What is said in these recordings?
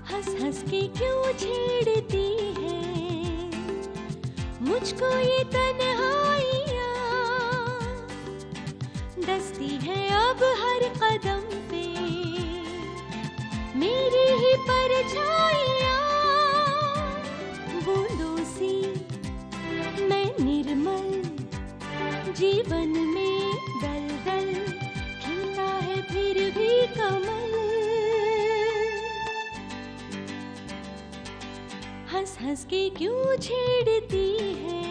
हंस हंस के क्यों छेड़ती है मुझको ये तन्हाइयाँ, डसती है अब हर कदम पे मेरी ही परछाइयाँ। बूंदों सी मैं निर्मल, जीवन में दलदल, खिलता है फिर भी कमल। हंस हंस के क्यों छेड़ती है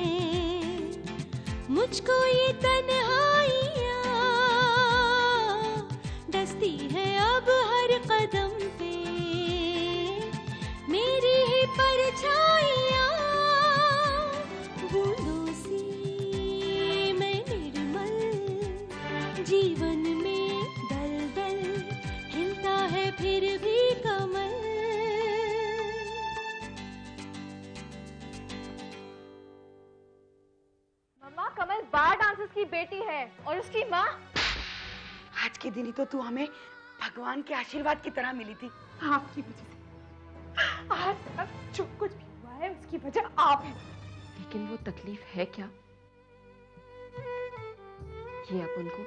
मुझको ये तन्हाइयाँ, डसती है अब हर कदम पे मेरी ही परछाइयाँ। बूंदों सी मैं निर्मल, जीवन में दलदल, हिलता है फिर भी कमल। मम्मा, कमल बार डांसर्स की बेटी है और उसकी माँ। आज के दिन ही तो तू हमें भगवान के आशीर्वाद की तरह मिली थी। आपकी वजह से आज सब जो कुछ भी हुआ है उसकी वजह आप है। लेकिन वो तकलीफ है क्या, ये अब उनको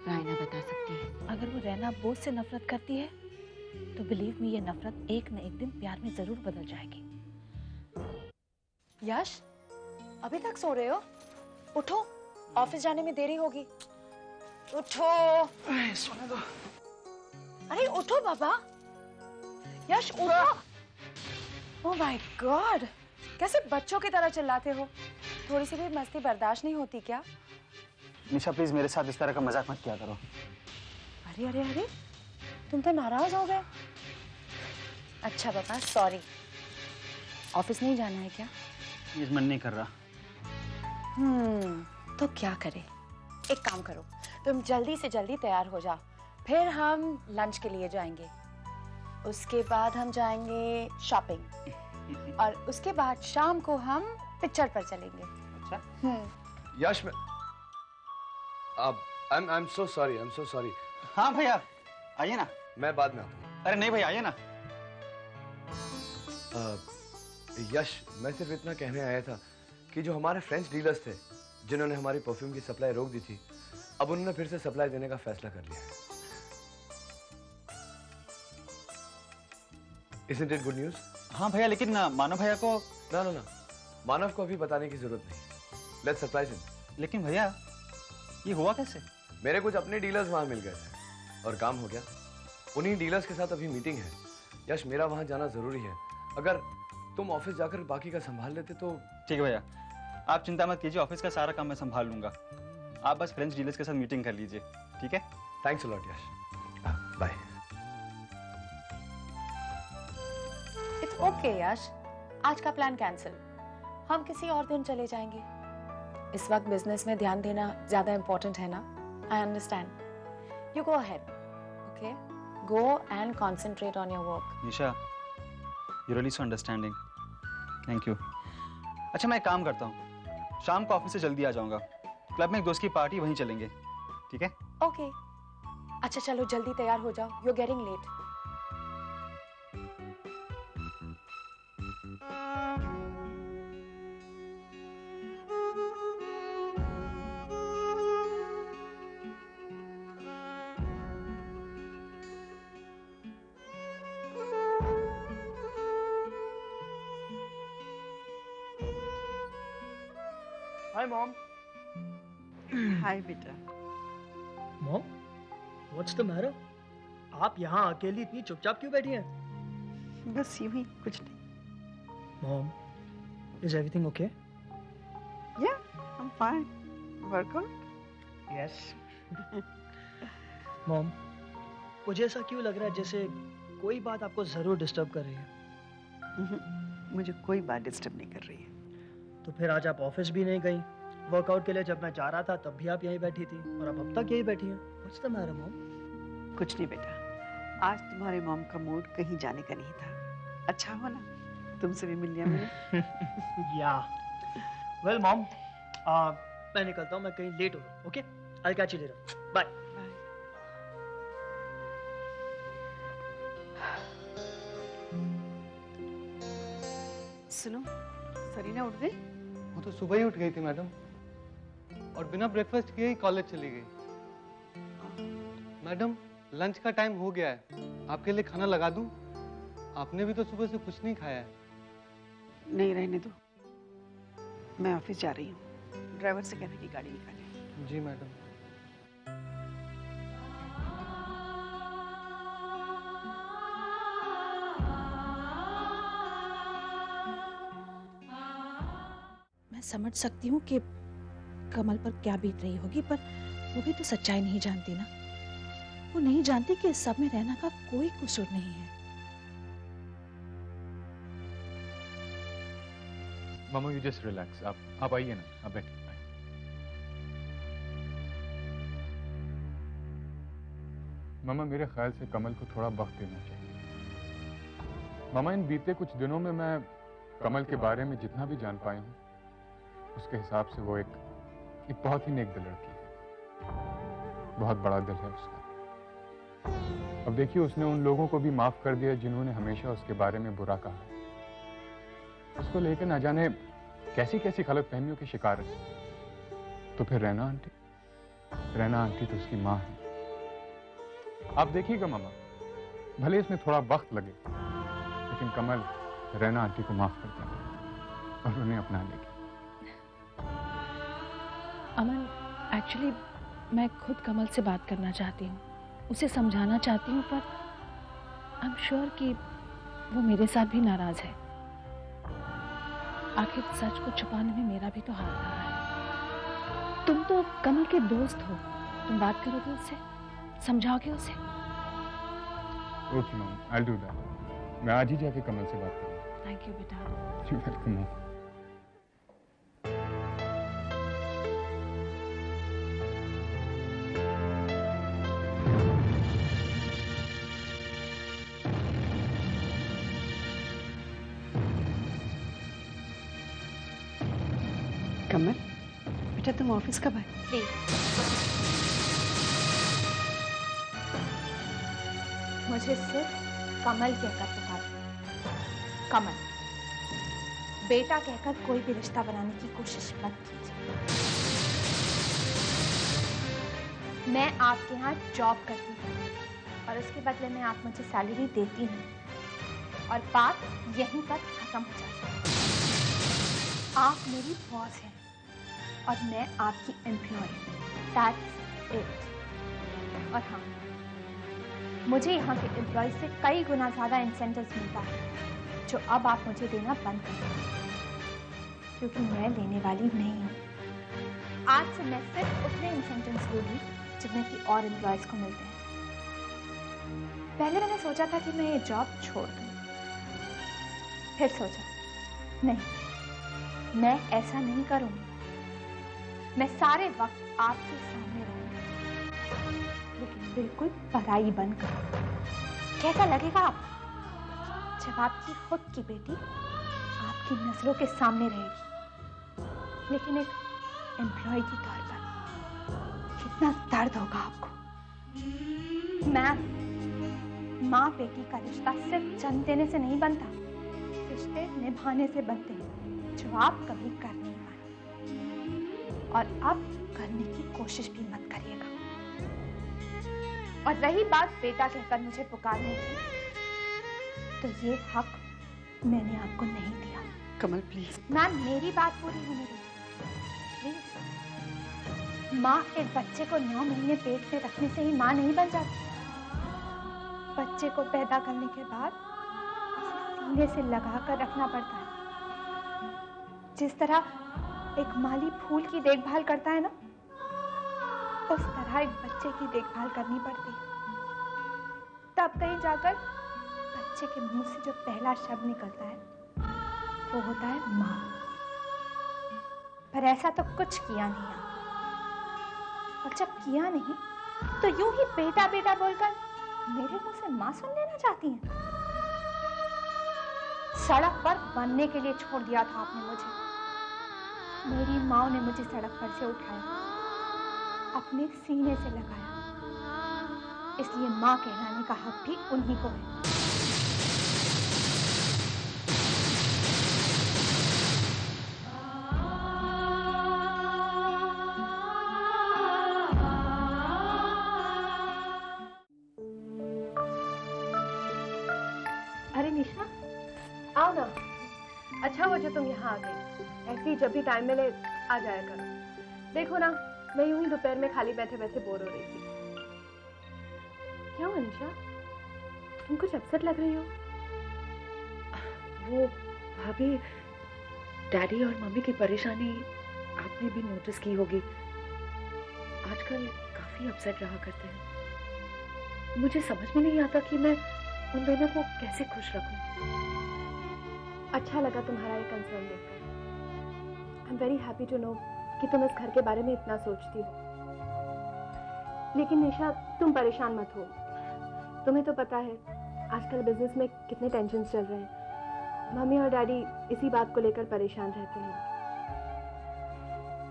रायना बता सकती है। अगर वो रैना बोझ से नफरत करती है तो बिलीव मी, ये नफरत एक न एक दिन प्यार में जरूर बदल जाएगी। यश, अभी तक सो रहे हो? उठो, ऑफिस जाने में देरी होगी। उठो। सोने दो। अरे उठो बाबा। यश उठो। ओह माय गॉड, कैसे बच्चों की तरह चिल्लाते हो? थोड़ी सी भी मस्ती बर्दाश्त नहीं होती क्या? निशा प्लीज मेरे साथ इस तरह का मजाक मत किया करो। अरे अरे अरे, तुम तो नाराज हो गए। अच्छा बाबा, सॉरी। ऑफिस नहीं जाना है क्या? प्लीज मन नहीं कर रहा। तो क्या करे? एक काम करो, तुम जल्दी से जल्दी तैयार हो जाओ, फिर हम लंच के लिए जाएंगे, उसके बाद हम जाएंगे शॉपिंग और उसके बाद शाम को हम पिक्चर पर चलेंगे। अच्छा। यश में अब आई एम सो सॉरी। हाँ भैया आइए ना। मैं बाद में आता हूँ। अरे नहीं भैया आइए ना। यश, मैं सिर्फ इतना कहने आया था कि जो हमारे फ्रेंच डीलर्स थे जिन्होंने हमारी परफ्यूम की सप्लाई रोक दी थी, अब उन्होंने फिर से सप्लाई देने का फैसला कर लिया है। Isn't it good news? हाँ भैया, लेकिन मानव भैया को ना मानव को अभी बताने की जरूरत नहीं। Let's surprise him. लेकिन भैया ये हुआ कैसे? मेरे कुछ अपने डीलर्स वहां मिल गए थे और काम हो गया। उन्हीं डीलर्स के साथ अभी मीटिंग है। यश, मेरा वहां जाना जरूरी है। अगर तुम ऑफिस जाकर बाकी का संभाल लेते तो। ठीक है भैया, आप चिंता मत कीजिए, ऑफिस का सारा काम मैं संभाल लूंगा। आप बस फ्रेंच डीलर्स के साथ मीटिंग कर लीजिए, ठीक है? Thanks a lot Yash. Bye. It's okay Yash, आज का प्लान कैंसिल, हम किसी और दिन चले जाएंगे। इस वक्त बिजनेस में ध्यान देना ज्यादा इंपॉर्टेंट है ना? I understand. You go ahead, okay? Go and concentrate on your work. Nisha, you really so understanding, thank you. अच्छा मैं एक काम करता हूँ, शाम को ऑफिस से जल्दी आ जाऊंगा, क्लब में एक दोस्त की पार्टी, वहीं चलेंगे, ठीक है? ओके। अच्छा चलो जल्दी तैयार हो जाओ, you are getting late. Hi mom. Hi बेटा। Mom, what's the matter? आप यहाँ अकेली इतनी चुपचाप क्यों बैठी हैं? बस यूं ही, कुछ नहीं। Mom, is everything okay? Yeah, I am fine. Workout? Yes. Mom, मुझे ऐसा क्यों लग रहा है जैसे कोई बात आपको जरूर डिस्टर्ब कर रही है? मुझे कोई बात डिस्टर्ब नहीं कर रही है। तो फिर आज आप ऑफिस भी नहीं गई, वर्कआउट के लिए जब मैं जा रहा था तब भी आप यहीं बैठी थी और अब तक यहीं बैठी हैं। What's the matter mom? कुछ नहीं बेटा, आज तुम्हारे मॉम का मूड कहीं जाने का नहीं था। अच्छा हो ना, तुमसे भी मिल लिया मैंने। या वेल मॉम, मैं निकलता हूँ, मैं कहीं लेट हो रहा हूँ। Okay, I'll catch you later. Bye. सुनो, सरीना उठ गई? वो तो सुबह ही उठ गई थी मैडम, और बिना ब्रेकफास्ट किए ही कॉलेज चली गई। मैडम, लंच का टाइम हो गया है, आपके लिए खाना लगा दूं? आपने भी तो सुबह से कुछ नहीं खाया है। नहीं, रहने दो। मैं ऑफिस जा रही हूँ। ड्राइवर से कहने की गाड़ी निकाले। जी मैडम। मैं समझ सकती हूँ कि कमल पर क्या बीत रही होगी, पर वो भी तो सच्चाई नहीं जानती ना। वो नहीं जानती कि इस सब में रहना का कोई कसूर नहीं है। मामा, यू जस्ट रिलैक्स। आप आइए ना, आप बैठिए। मामा, मेरे ख्याल से कमल को थोड़ा वक्त देना चाहिए। मामा, इन बीते कुछ दिनों में मैं कमल के बारे में जितना भी जान पाया हूँ, उसके हिसाब से वो एक बहुत ही नेक दिल लड़की है। बहुत बड़ा दिल है उसका। अब देखिए, उसने उन लोगों को भी माफ कर दिया जिन्होंने हमेशा उसके बारे में बुरा कहा। उसको लेकर ना जाने कैसी कैसी गलतफहमियों के शिकार है। तो फिर रैना आंटी तो उसकी माँ है। आप देखिएगा मामा, भले इसमें थोड़ा वक्त लगे, लेकिन कमल रैना आंटी को माफ कर देगी और उन्हें अपना लेगी। अमन, एक्चुअली मैं खुद कमल से बात करना चाहती हूँ, उसे समझाना चाहती हूँ, पर आई एम श्योर कि वो मेरे साथ भी नाराज है। आखिर सच को छुपाने में मेरा भी तो हाथ रहा है। तुम तो कमल के दोस्त हो, तुम बात करोगे उससे, समझाओगे उसे? Okay ma'am, I will do that. मैं आज ही जाके कमल से बात करूँगा। थैंक यू बेटा। You welcome ma'am. कमल, बेटा तुम ऑफिस कब आए? प्लीज। मुझे सिर्फ कमल कहकर पुकारो। कमल, बेटा कहकर कोई भी रिश्ता बनाने की कोशिश मत कीजिए। मैं आपके यहाँ जॉब करती हूँ और उसके बदले में आप मुझे सैलरी देती नहीं, और बात यहीं पर खत्म हो जाती है। आप मेरी बॉस हैं और मैं आपकी एम्प्लॉय। That's it. और हाँ, मुझे यहाँ के एम्प्लॉय से कई गुना ज़्यादा इंसेंटिव्स मिलता है, जो अब आप मुझे देना बंद कर दें, क्योंकि मैं लेने वाली नहीं हूँ। आज से मैं सिर्फ उतने इंसेंटिव्स लूँगी जितने कि और एम्प्लॉयज़ को मिलते हैं। पहले मैंने सोचा था कि मैं ये जॉब छोड़ दूँ, फिर सोचा नहीं, मैं ऐसा नहीं करूँगी। मैं सारे वक्त आपके सामने रहूँगी, लेकिन बिल्कुल पराई बनकर। कैसा लगेगा आप जब आपकी खुद की बेटी आपकी नजरों के सामने रहेगी, लेकिन एक एम्प्लॉय के तौर पर? कितना दर्द होगा आपको। माँ बेटी का रिश्ता सिर्फ जन्म देने से नहीं बनता, रिश्ते निभाने से बनते हैं, जो आप कभी कर नहीं पाए, और अब करने की कोशिश भी मत करिएगा। और रही बात बेटा कहकर मुझे पुकारने की, तो ये हक मैंने आपको नहीं दिया। कमल प्लीज। मैम, मेरी बात पूरी होने दीजिए प्लीज। माँ एक बच्चे को 9 महीने पेट में रखने से ही माँ नहीं बन जाती। बच्चे को पैदा करने के बाद उसे सीने से लगा कर रखना पड़ता है। जिस तरह एक माली फूल की देखभाल करता है ना, उस तरह एक बच्चे की देखभाल करनी पड़ती है। तब कहीं जाकर बच्चे के मुंह से जो पहला शब्द निकलता है वो होता है माँ। पर ऐसा तो कुछ किया नहीं आपने। और जब किया नहीं, तो यूं ही बेटा बेटा बोलकर मेरे मुंह से माँ सुन लेना चाहती हैं। सड़क पर बनने के लिए छोड़ दिया था आपने मुझे। मेरी माँ ने मुझे सड़क पर से उठाया। अपने सीने से लगाया, इसलिए माँ कहलाने का हक भी उन्हीं को है। अरे निशा, आओ ना। अच्छा हो जो तुम यहाँ आ गई। ऐसे ही जब भी टाइम मिले आ जाया करो। देखो ना, मैं यूं ही दोपहर में खाली बैठे बैठे बोर हो रही थी। क्या हुआ निशा, तुम कुछ अपसेट लग रही हो? वो भाभी, डैडी और मम्मी की परेशानी आपने भी नोटिस की होगी। आजकल काफी अपसेट रहा करते हैं। मुझे समझ में नहीं आता कि मैं उन दोनों को कैसे खुश रखूं। अच्छा लगा तुम्हारा ये कंसर्न देखकर। I am very happy to know कि तुम इस घर के बारे में इतना सोचती हो। लेकिन निशा, तुम परेशान मत हो। तुम्हें तो पता है आजकल बिजनेस में कितने टेंशन चल रहे हैं। मम्मी और डैडी इसी बात को लेकर परेशान रहते हैं।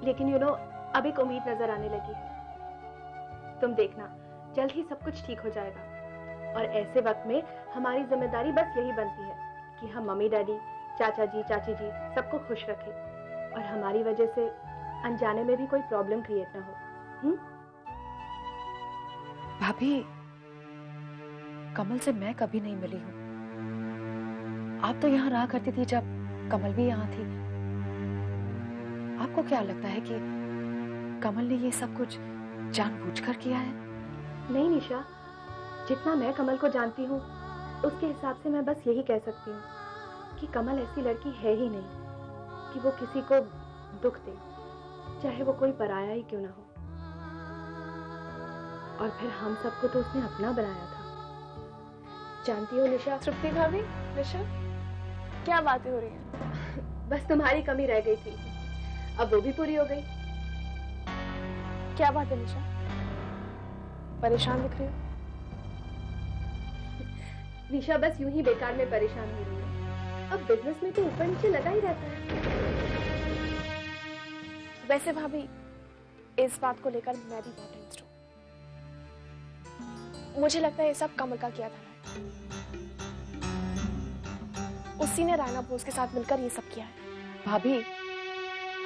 लेकिन यू नो, अब एक उम्मीद नजर आने लगी है। तुम देखना, जल्द ही सब कुछ ठीक हो जाएगा। और ऐसे वक्त में हमारी जिम्मेदारी बस यही बनती है कि हम मम्मी डैडी, चाचा जी, चाची जी सबको खुश रखें और हमारी वजह से अनजाने में भी कोई प्रॉब्लम क्रिएट ना हो। भाभी, कमल से मैं कभी नहीं मिली हूँ। आप तो यहाँ रहा करती थी जब कमल भी यहाँ थी। आपको क्या लगता है कि कमल ने ये सब कुछ जानबूझकर किया है? नहीं निशा, जितना मैं कमल को जानती हूँ उसके हिसाब से मैं बस यही कह सकती हूँ कि कमल ऐसी लड़की है ही नहीं कि वो किसी को दुख दे, चाहे वो कोई पराया ही क्यों ना हो। और फिर हम सबको तो उसने अपना बनाया था। जानती हो निशा। तृप्ति भाभी, निशा, क्या बातें हो रही हैं? बस तुम्हारी कमी रह गई थी, अब वो भी पूरी हो गई। क्या बात है निशा, परेशान दिख रही हो? निशा बस यूं ही बेकार में परेशान हो रही है। अब बिजनेस में तो ऊपर नीचे लगा ही रहता है। वैसे भाभी, इस बात को लेकर मैं भी बहुत टेंस्ड हूँ। मुझे लगता है ये सब कमल का किया था। उसी ने रायना बोस के साथ मिलकर ये सब किया है। भाभी,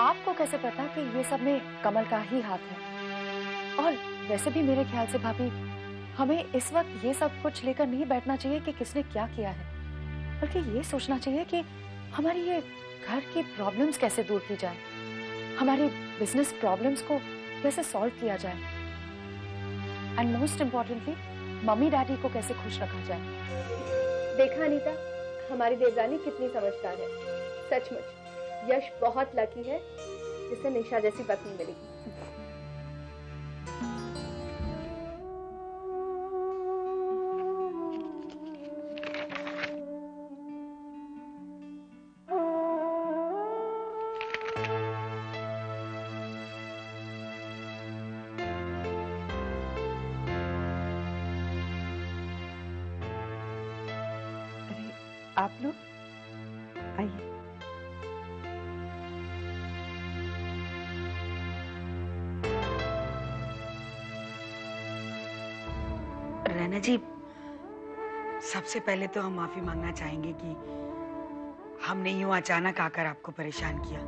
आपको कैसे पता कि ये सब में कमल का ही हाथ है? और वैसे भी मेरे ख्याल से भाभी, हमें इस वक्त ये सब कुछ लेकर नहीं बैठना चाहिए कि किसने क्या किया है, बल्कि ये सोचना चाहिए कि हमारी ये घर की प्रॉब्लम्स कैसे दूर की जाए, हमारी बिजनेस प्रॉब्लम्स को कैसे सॉल्व किया जाए, and most importantly mummy daddy को कैसे खुश रखा जाए। देखा अनीता, हमारी देवरानी कितनी समझदार है। सचमुच यश बहुत लकी है जिसे निशा जैसी पत्नी मिली। आप लोग आइए। रैना जी, सबसे पहले तो हम माफी मांगना चाहेंगे कि हमने यूं अचानक आकर आपको परेशान किया।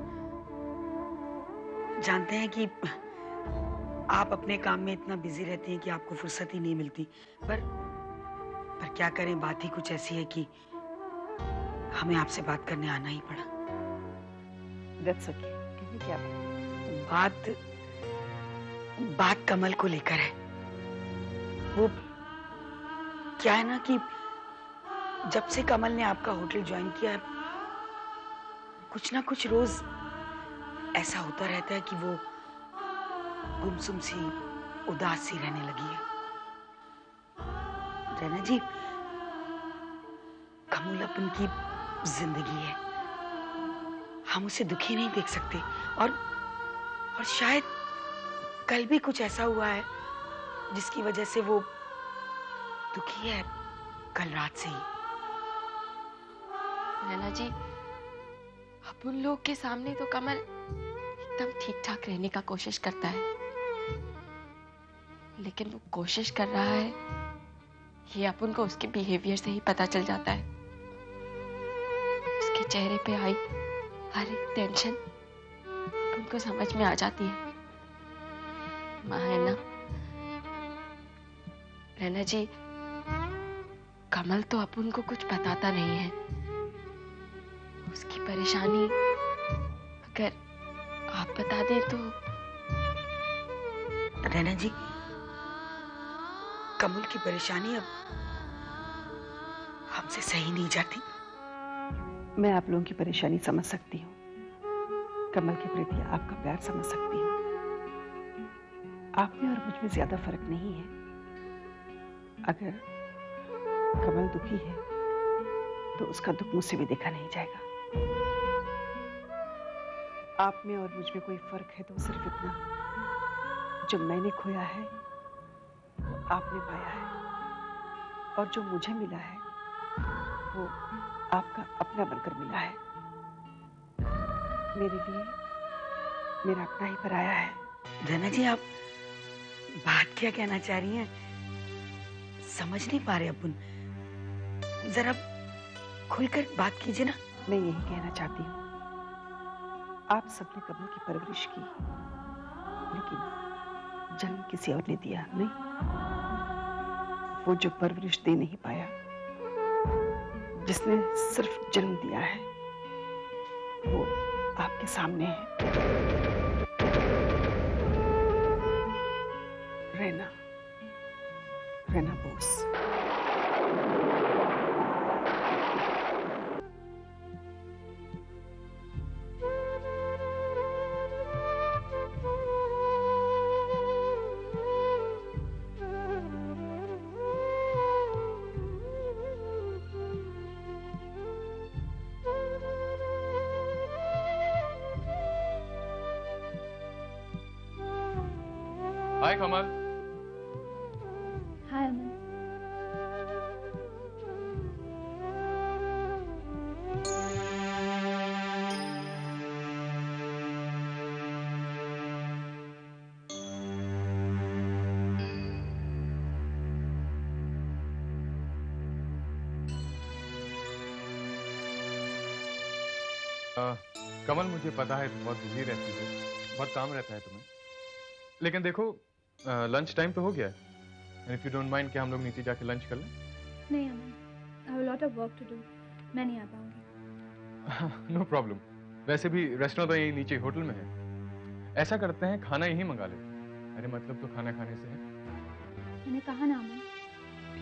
जानते हैं कि आप अपने काम में इतना बिजी रहती हैं कि आपको फुर्सत ही नहीं मिलती, पर क्या करें, बात ही कुछ ऐसी है कि हमें आपसे बात करने आना ही पड़ा। That's okay. कहिए क्या बात कमल को लेकर है। वो क्या है ना कि जब से कमल ने आपका होटल ज्वाइन किया है, कुछ ना कुछ रोज ऐसा होता रहता है कि वो गुमसुम सी, उदास सी रहने लगी है। रैना जी, कमल अपन की जिंदगी है, हम उसे दुखी नहीं देख सकते। और शायद कल भी कुछ ऐसा हुआ है जिसकी वजह से वो दुखी है कल रात से ही। नैना जी, अब उन लोग के सामने तो कमल एकदम ठीक ठाक रहने का कोशिश करता है, लेकिन वो कोशिश कर रहा है, ये अपन को उसके बिहेवियर से ही पता चल जाता है। उसके चेहरे पे आई हर एक टेंशन अपन को समझ में आ जाती है। माँ है ना, रैना जी, कमल तो अपन को कुछ बताता नहीं है। उसकी परेशानी अगर आप बता दें तो। रैना जी, कमल की परेशानी अब हमसे सही नहीं जाती। मैं आप लोगों की परेशानी समझ सकती हूँ, कमल के प्रति आपका प्यार समझ सकती हूँ। आप में और मुझ में ज्यादा फर्क नहीं है। अगर कमल दुखी है तो उसका दुख मुझसे भी देखा नहीं जाएगा। आप में और मुझ में कोई फर्क है तो सिर्फ इतना, जो मैंने खोया है वो आपने पाया है, और जो मुझे मिला है वो आपका अपना बनकर मिला है। मेरे लिए मेरा अपना ही पराया है। रैना जी, आप बात क्या कहना चाह रही हैं? समझ नहीं पा रहे अपन। जरा खुलकर बात कीजिए ना। मैं यही कहना चाहती हूँ, आप सबने कमल की परवरिश की, लेकिन जन्म किसी और ने दिया नहीं। वो जो परवरिश दे नहीं पाया, जिसने सिर्फ जन्म दिया है, वो आपके सामने है। रैना, रैना बोस। हाय कमल। हाय अमन। कमल, मुझे पता है तुम बहुत बिजी रहती हो, बहुत काम रहता है तुम्हें, लेकिन देखो लंच टाइम तो हो गया है। And if you don't mind, क्या हम लोग नीचे जाके लंच कर लें? नहीं Aman, I have lot of work to do, मैं नहीं आ पाऊंगी। No problem. वैसे भी रेस्टोरेंट तो यही नीचे होटल में है। ऐसा करते हैं, खाना यहीं मंगा लेते हैं। अरे मतलब तो खाना खाने से है। मैंने कहा ना अमन,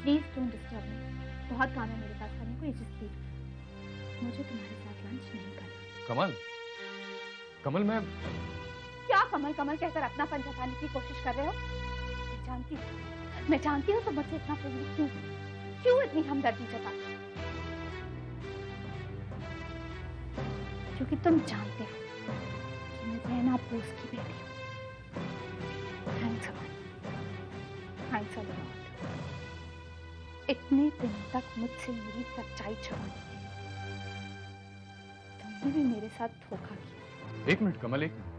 प्लीज डोंट डिस्टर्ब मी, बहुत काम है मेरे पास करने को। जस्ट प्लीज, मुझे तुम्हारे साथ लंच नहीं करना। कमल, कमल मैं क्या कमल कमल कहकर अपना पन जताने की कोशिश कर रहे हो? मैं जानती हूँ तुम मुझसे इतना प्रेम क्यों इतनी हमदर्दी जताते, क्योंकि तुम जानते हो कि मैं रैना बोस की बेटी हूँ। Thanks a lot. इतने दिनों तक मुझसे मेरी सच्चाई छुपाने की तुमने भी मेरे साथ धोखा किया। एक मिनट कमल, एक मिनट।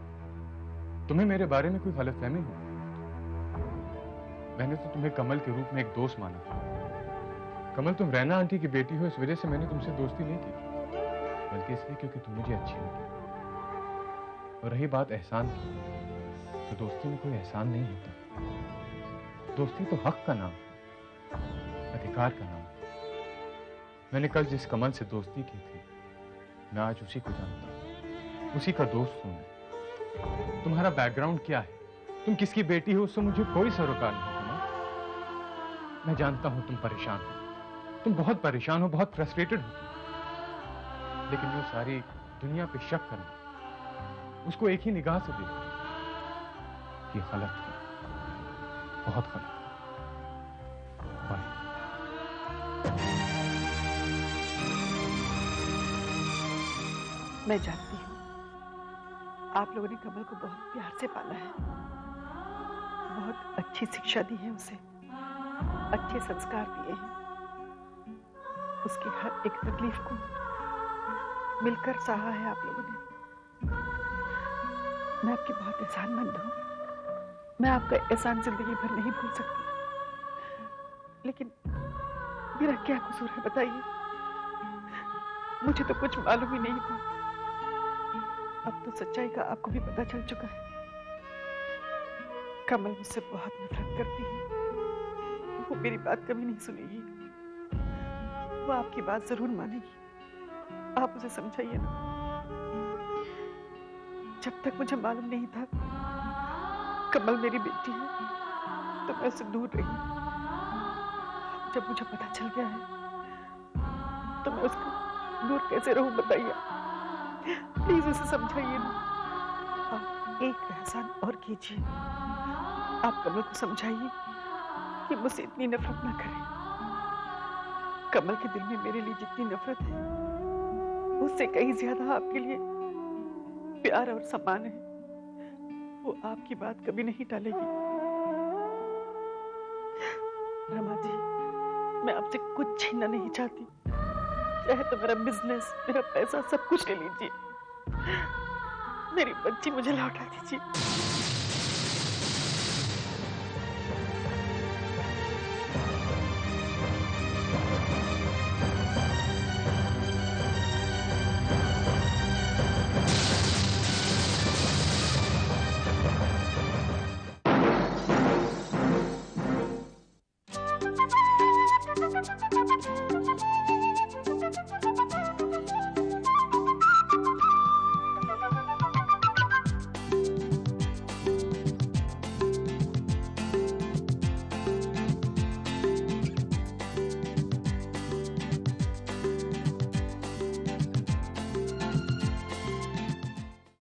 तुम्हें मेरे बारे में कोई गलतफहमी हो? मैंने तो तुम्हें कमल के रूप में एक दोस्त माना था। कमल, तुम रैना आंटी की बेटी हो, इस वजह से मैंने तुमसे दोस्ती नहीं की, बल्कि इसलिए क्योंकि तुम मुझे अच्छी लगी। और रही बात एहसान की, तो दोस्ती में कोई एहसान नहीं होता। दोस्ती तो हक का नाम, अधिकार का नाम। मैंने कल जिस कमल से दोस्ती की थी, मैं आज उसी को जानता हूं, उसी का दोस्त हूं मैं। तुम्हारा बैकग्राउंड क्या है, तुम किसकी बेटी हो, उससे मुझे कोई सरोकार नहीं कमल। मैं जानता हूं तुम परेशान हो, तुम बहुत परेशान हो, बहुत फ्रस्ट्रेटेड हो, लेकिन वो सारी दुनिया पे शक करना, उसको एक ही निगाह से देखना, ये गलत है, बहुत गलत। मैं जानती हूँ आप लोगों ने कमल को बहुत प्यार से पाला है, बहुत अच्छी शिक्षा दी है उसे, अच्छे संस्कार दिए हैं, उसकी हर एक तकलीफ को मिलकर सहा है आप लोगों ने। मैं आपकी बहुत एहसानमंद हूँ। मैं आपका एहसान जिंदगी भर नहीं भूल सकती, लेकिन मेरा क्या कसूर है बताइए? मुझे तो कुछ मालूम ही नहीं था। अब तो सच्चाई का आपको भी पता चल चुका है। कमल मुझसे बहुत नफरत करती है। वो मेरी बात कभी नहीं सुनेगी। वो आपकी बात जरूर मानेगी। आप उसे समझाइए ना। जब तक मुझे मालूम नहीं था कमल मेरी बेटी है, तो मैं उससे दूर रही। जब मुझे पता चल गया है, तो मैं उसको दूर कैसे रहूं बताइए? प्लीज उसे समझाइए ना। आप एक एहसान और कीजिए। आप कमल को समझाइए कि मुझसे इतनी नफरत ना करे। कमल के दिल में मेरे लिए जितनी नफरत है, उससे कहीं ज्यादा आपके लिए प्यार और सम्मान है। वो आपकी बात कभी नहीं टालेगी। रमा जी, मैं आपसे कुछ छीनना नहीं चाहती। चाहे तो मेरा बिजनेस, मेरा पैसा सब कुछ ले लीजिए। मेरी बच्ची मुझे लौटा दीजिए।